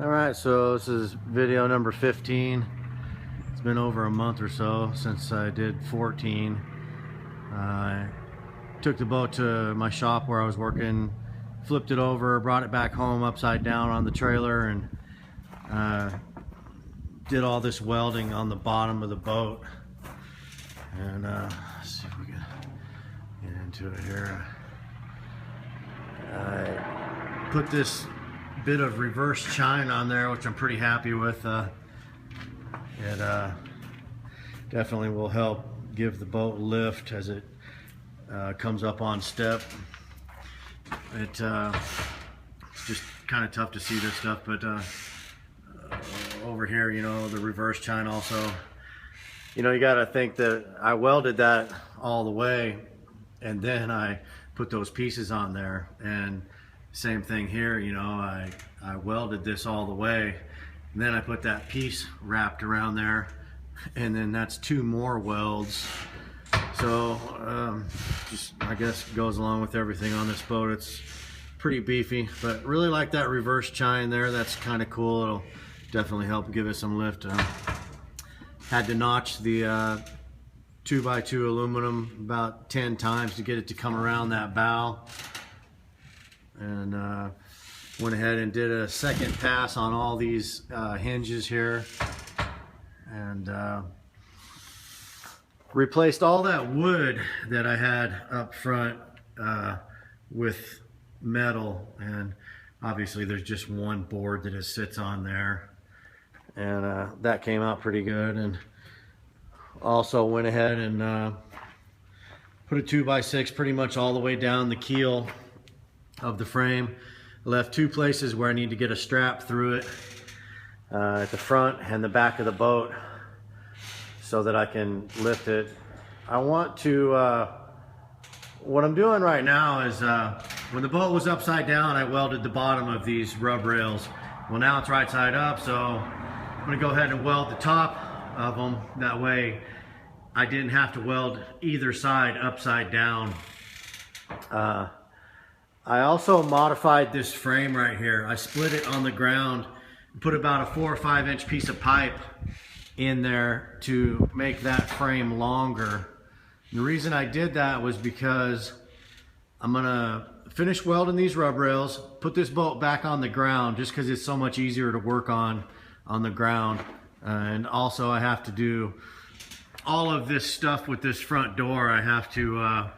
All right, so this is video number 15. It's been over a month or so since I did 14. I took the boat to my shop where I was working, flipped it over, brought it back home upside down on the trailer, and did all this welding on the bottom of the boat. And let's see if we can get into it here. I put this bit of reverse chine on there, which I'm pretty happy with. It definitely will help give the boat lift as it comes up on step. It's just kind of tough to see this stuff, but over here, you know, the reverse chine also, you know, you got to think that I welded that all the way and then I put those pieces on there. And same thing here, you know, I welded this all the way and then I put that piece wrapped around there, and then that's two more welds. So just, I guess, goes along with everything on this boat. It's pretty beefy, but really like that reverse chine there. That's kind of cool. It'll definitely help give it some lift. Had to notch the 2x2 aluminum about 10 times to get it to come around that bow, and went ahead and did a second pass on all these hinges here, and replaced all that wood that I had up front with metal. And obviously there's just one board that it sits on there, and that came out pretty good. And also went ahead and put a 2x6 pretty much all the way down the keel of the frame. Left two places where I need to get a strap through it, at the front and the back of the boat, so that I can lift it. I want to, what I'm doing right now is, when the boat was upside down, I welded the bottom of these rub rails. Well, now it's right side up, so I'm gonna go ahead and weld the top of them. That way I didn't have to weld either side upside down. I also modified this frame right here. I split it on the ground, put about a 4 or 5 inch piece of pipe in there to make that frame longer. And the reason I did that was because I'm gonna finish welding these rub rails, put this boat back on the ground, just because it's so much easier to work on the ground. And also I have to do all of this stuff with this front door. I have to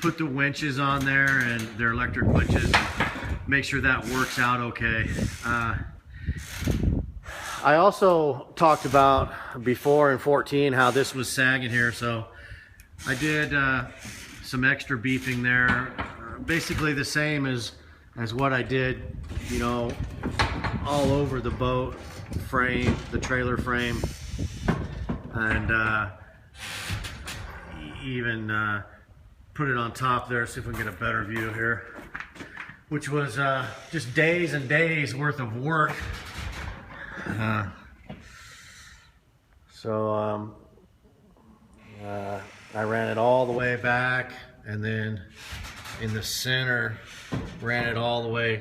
put the winches on there, and they're electric winches, make sure that works out okay. I also talked about before in 14 how this was sagging here, so I did some extra beefing there, basically the same as what I did, you know, all over the boat frame, the trailer frame, and even put it on top there. See if we can get a better view here, which was just days and days worth of work. I ran it all the way back, and then in the center ran it all the way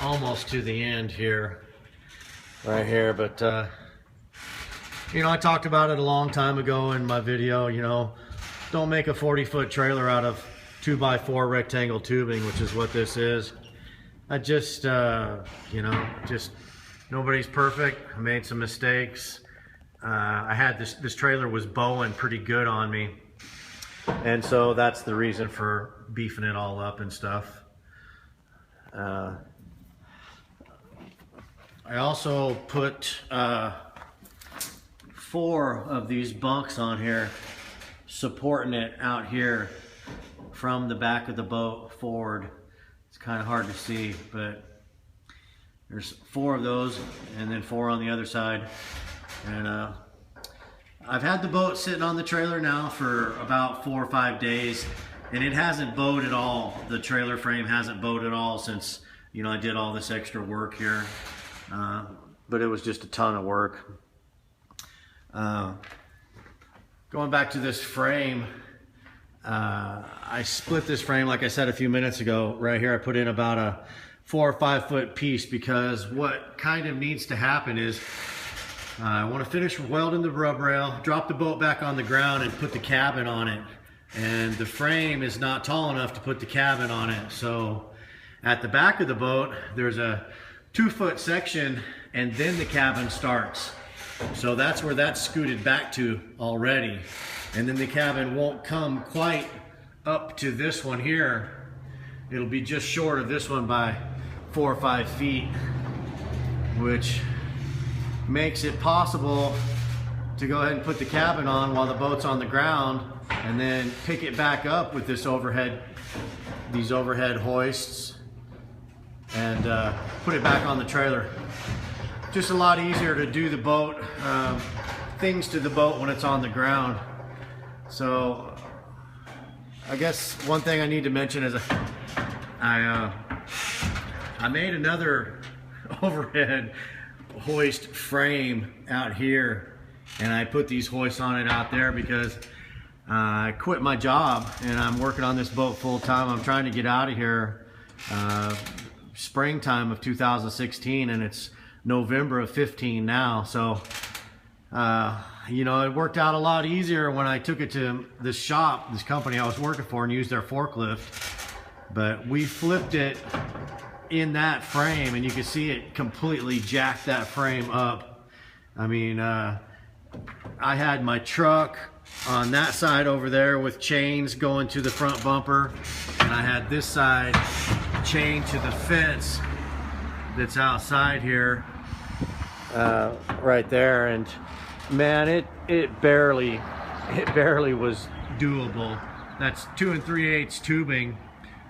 almost to the end here, right here. But you know, I talked about it a long time ago in my video, you know, don't make a 40-foot trailer out of 2x4 rectangle tubing, which is what this is. I just you know, just nobody's perfect. I made some mistakes. I had this trailer was bowing pretty good on me, and so that's the reason for beefing it all up and stuff. I also put 4 of these bunks on here, supporting it out here from the back of the boat forward. It's kind of hard to see, but there's 4 of those, and then 4 on the other side. And I've had the boat sitting on the trailer now for about 4 or 5 days, and it hasn't bowed at all. The trailer frame hasn't bowed at all since, you know, I did all this extra work here. But it was just a ton of work. Going back to this frame, I split this frame, like I said a few minutes ago. Right here I put in about a 4 or 5 foot piece, because what kind of needs to happen is I want to finish welding the rub rail, drop the boat back on the ground and put the cabin on it. And the frame is not tall enough to put the cabin on it. So at the back of the boat, there's a 2 foot section and then the cabin starts. So that's where that's scooted back to already. And then the cabin won't come quite up to this one here. It'll be just short of this one by 4 or 5 feet, which makes it possible to go ahead and put the cabin on while the boat's on the ground, and then pick it back up with these overhead hoists, and put it back on the trailer. Just a lot easier to do the boat, things to the boat when it's on the ground. So I guess one thing I need to mention is I made another overhead hoist frame out here, and I put these hoists on it out there because I quit my job and I'm working on this boat full time. I'm trying to get out of here springtime of 2016, and it's November of 15 now. So you know, it worked out a lot easier when I took it to this shop, this company I was working for, and used their forklift. But we flipped it in that frame, and you can see it completely jacked that frame up. I mean, I had my truck on that side over there with chains going to the front bumper, and I had this side chained to the fence that's outside here, right there. And man, it barely was doable. That's 2 3/8 tubing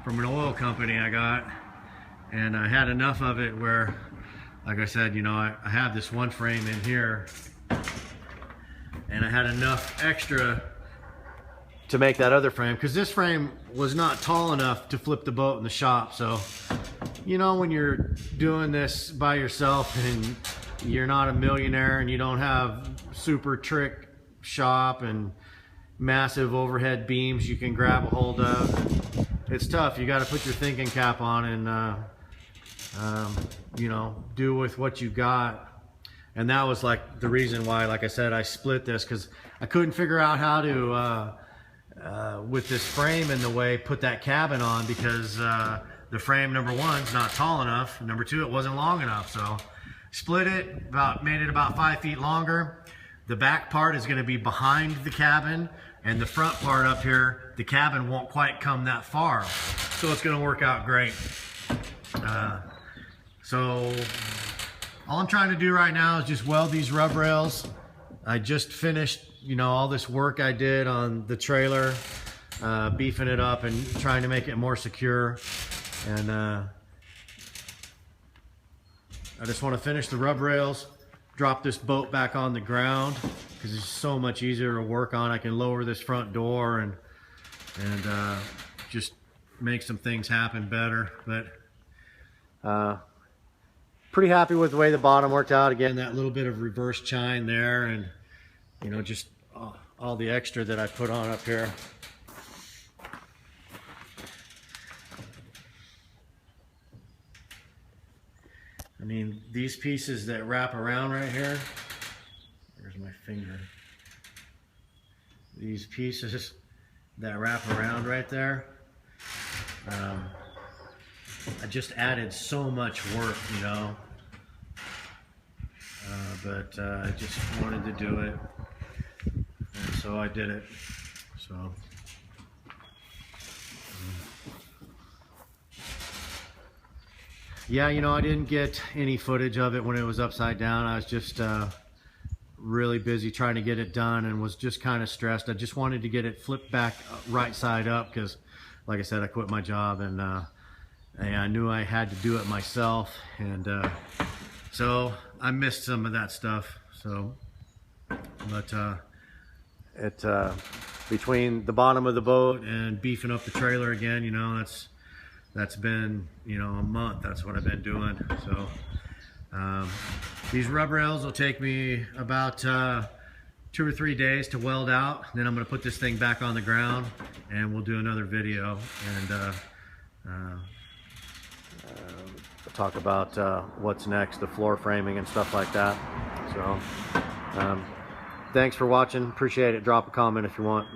from an oil company I got, and I had enough of it where, like I said, you know, I have this one frame in here, and I had enough extra to make that other frame, because this frame was not tall enough to flip the boat in the shop. So, you know, when you're doing this by yourself and you're not a millionaire and you don't have super trick shop and massive overhead beams you can grab a hold of, it's tough. You got to put your thinking cap on and you know, do with what you got. And that was like the reason why, like I said, I split this, because I couldn't figure out how to with this frame in the way put that cabin on, because the frame, number one, is not tall enough, number two, it wasn't long enough. So split it, made it about 5 feet longer. The back part is going to be behind the cabin, and the front part up here, the cabin won't quite come that far. So it's going to work out great. So all I'm trying to do right now is just weld these rub rails. I just finished, you know, all this work I did on the trailer, beefing it up and trying to make it more secure. And I just want to finish the rub rails, drop this boat back on the ground, because it's so much easier to work on. I can lower this front door and just make some things happen better. But pretty happy with the way the bottom worked out. Again, that little bit of reverse chine there, and you know, just all the extra that I put on up here. I mean, these pieces that wrap around right here, where's my finger? These pieces that wrap around right there, I just added so much work, you know, but I just wanted to do it, and so I did it. So yeah, you know, I didn't get any footage of it when it was upside down. I was just really busy trying to get it done, and was just kind of stressed. I just wanted to get it flipped back right side up, because like I said, I quit my job, and I knew I had to do it myself, and so I missed some of that stuff. So, but between the bottom of the boat and beefing up the trailer again, you know, that's been, you know, a month. That's what I've been doing. So these rub rails will take me about 2 or 3 days to weld out. Then I'm going to put this thing back on the ground, and we'll do another video. And talk about what's next, the floor framing and stuff like that. So thanks for watching, appreciate it. Drop a comment if you want.